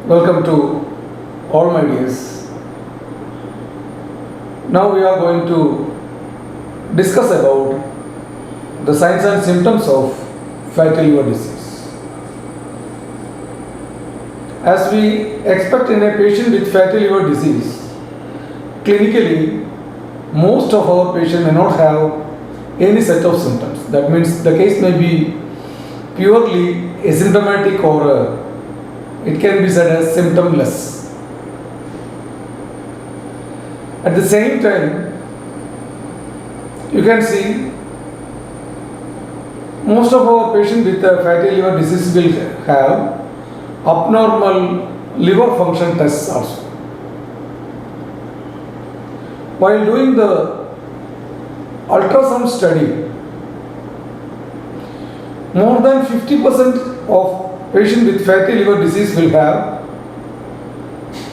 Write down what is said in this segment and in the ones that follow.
Welcome to all my dears. Now we are going to discuss about the signs and symptoms of fatty liver disease. As we expect in a patient with fatty liver disease, clinically most of our patients may not have any set of symptoms. That means the case may be purely asymptomatic or it can be said as symptomless. At the same time, you can see most of our patients with fatty liver disease will have abnormal liver function tests also. While doing the ultrasound study, more than 50% of patients with fatty liver disease will have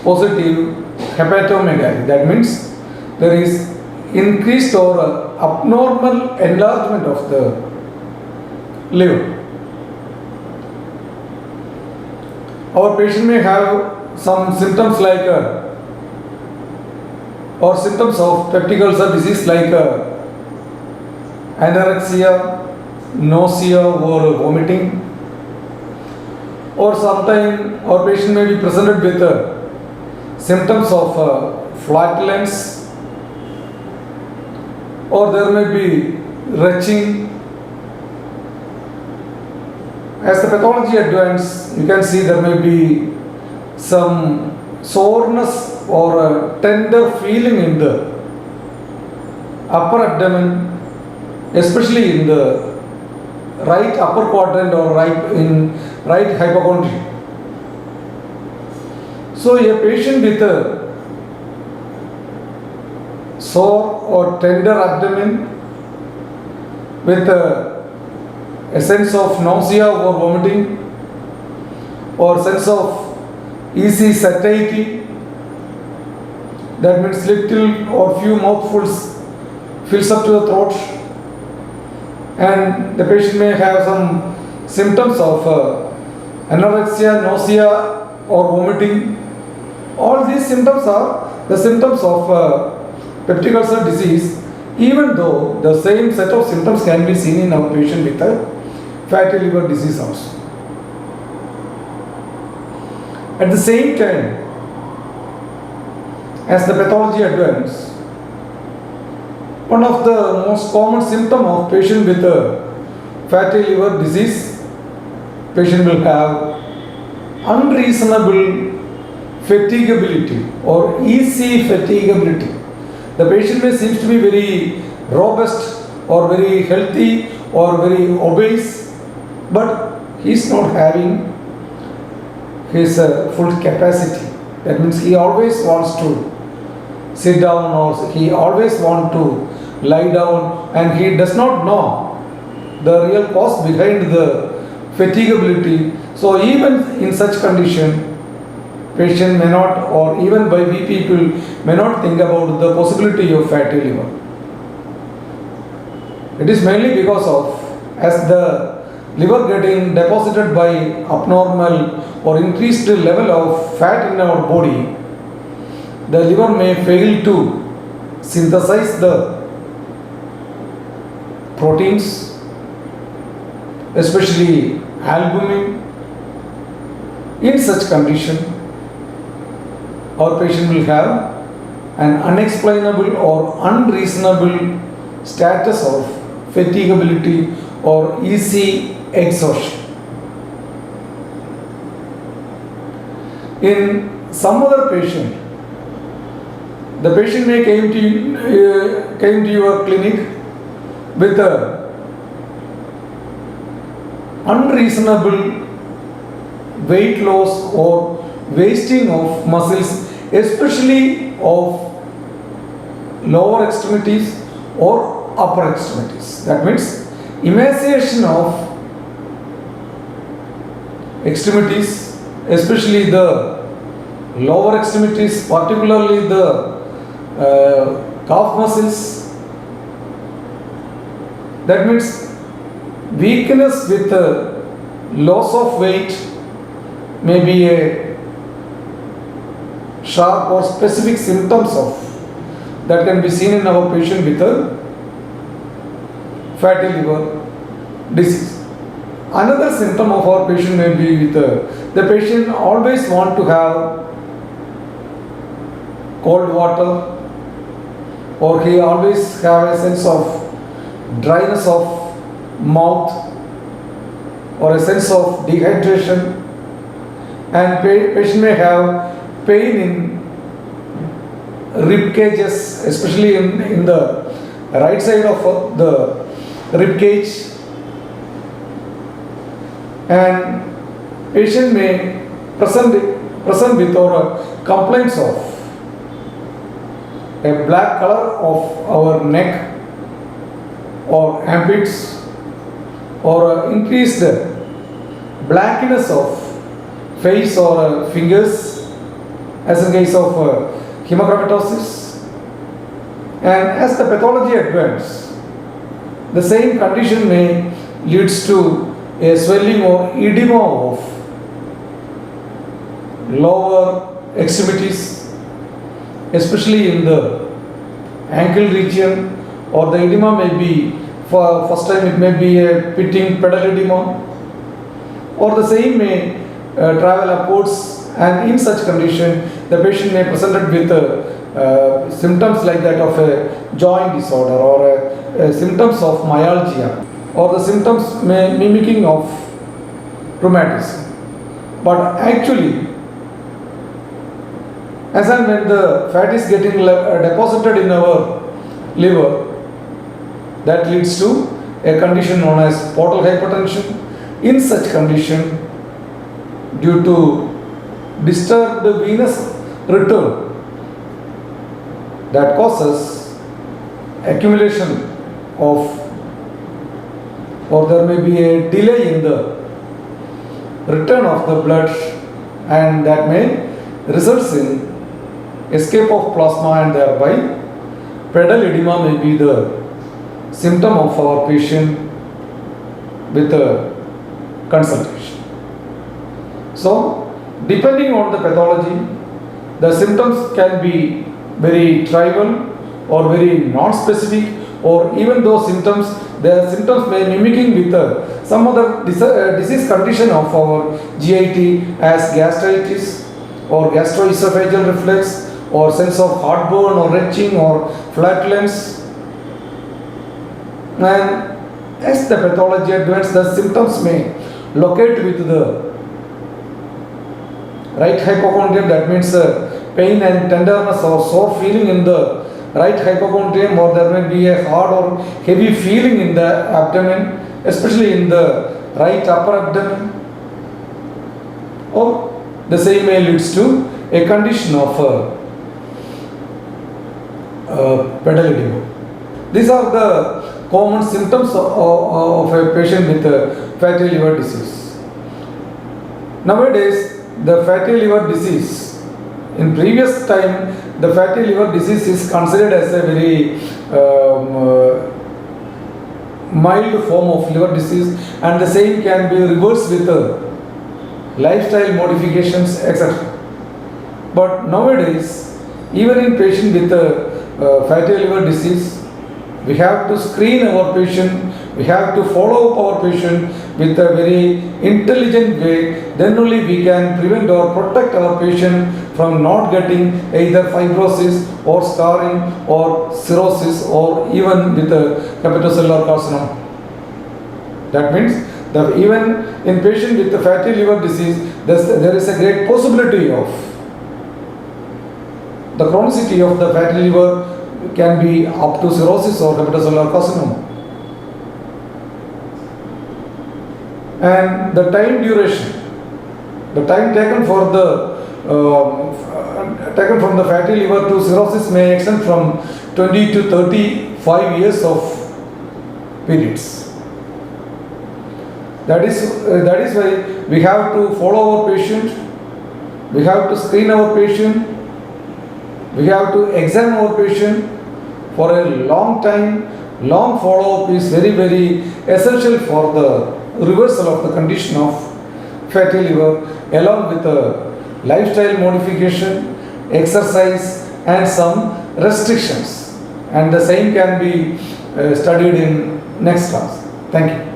positive hepatomegaly. That means there is increased or abnormal enlargement of the liver. Our patient may have some symptoms like or symptoms of peptic ulcer disease like anorexia, nausea or vomiting, or sometime our patient may be presented with symptoms of flatulence, or there may be retching. As the pathology advances, you can see there may be some soreness or a tender feeling in the upper abdomen, especially in the right upper quadrant or right hypochondry. So a patient with a sore or tender abdomen with a sense of nausea or vomiting or sense of easy satiety, that means little or few mouthfuls fills up to the throat, and the patient may have some symptoms of anorexia, nausea or vomiting. All these symptoms are the symptoms of peptic ulcer disease, even though the same set of symptoms can be seen in our patient with a fatty liver disease also. At the same time, as the pathology advances, one of the most common symptom of patient with a fatty liver disease, patient will have unreasonable fatigability or easy fatigability. The patient may seems to be very robust or very healthy or very obese, but he is not having his full capacity. That means he always wants to sit down or he always wants to lie down, and he does not know the real cause behind the fatigability. So even in such condition, patient may not, or even by we people may not think about the possibility of fatty liver. It is mainly because of, as the liver getting deposited by abnormal or increased level of fat in our body, the liver may fail to synthesize the proteins, especially albumin. In such condition, our patient will have an unexplainable or unreasonable status of fatigability or easy exhaustion. In some other patient, the patient may came to your clinic with a unreasonable weight loss or wasting of muscles, especially of lower extremities or upper extremities. That means emaciation of extremities, especially the lower extremities, particularly the calf muscles. That means weakness with loss of weight may be a sharp or specific symptoms of that can be seen in our patient with a fatty liver disease. Another symptom of our patient may be with the patient always want to have cold water, or he always have a sense of dryness of mouth or a sense of dehydration, and patient may have pain in rib cages, especially in the right side of the rib cage, and patient may present with or complaints of a black color of our neck or armpits, or increased blackness of face or fingers, as in case of hemochromatosis. And as the pathology advances, the same condition may leads to a swelling or edema of lower extremities, especially in the ankle region, or the edema may be, for first time it may be a pitting pedal edema, or the same may travel upwards, and in such condition the patient may present with symptoms like that of a joint disorder, or symptoms of myalgia, or the symptoms may mimicking of rheumatism. But actually, as and when the fat is getting deposited in our liver, that leads to a condition known as portal hypertension. In such condition, due to disturbed venous return, that causes accumulation of, or there may be a delay in the return of the blood, and that may result in escape of plasma, and thereby pedal edema may be the symptom of our patient with a consultation. So, depending on the pathology, the symptoms can be very trivial or very non-specific, or even those symptoms, their symptoms may mimicking with some other disease condition of our GIT, as gastritis or gastroesophageal reflux, or sense of heartburn or retching or flatulence. And as the pathology advances, the symptoms may locate with the right hypochondrium, that means pain and tenderness or sore feeling in the right hypochondrium, or there may be a hard or heavy feeling in the abdomen, especially in the right upper abdomen, or the same may leads to a condition of pedal edema. These are the common symptoms of a patient with fatty liver disease. Nowadays, the fatty liver disease, in previous time, the fatty liver disease is considered as a very mild form of liver disease, and the same can be reversed with lifestyle modifications, etc. But nowadays, even in patient with fatty liver disease, we have to screen our patient, we have to follow up our patient with a very intelligent way. Then only we can prevent or protect our patient from not getting either fibrosis or scarring or cirrhosis, or even with a hepatocellular carcinoma. That means that even in patient with the fatty liver disease, there is a great possibility of the chronicity of the fatty liver can be up to cirrhosis or hepatocellular carcinoma. And the time duration, the time taken for the taken from the fatty liver to cirrhosis may extend from 20 to 35 years of periods. That is why we have to follow our patient, we have to screen our patient, we have to examine our patient for a long time. Long follow-up is very, very essential for the reversal of the condition of fatty liver, along with a lifestyle modification exercise and some restrictions, and the same can be studied in next class. Thank you.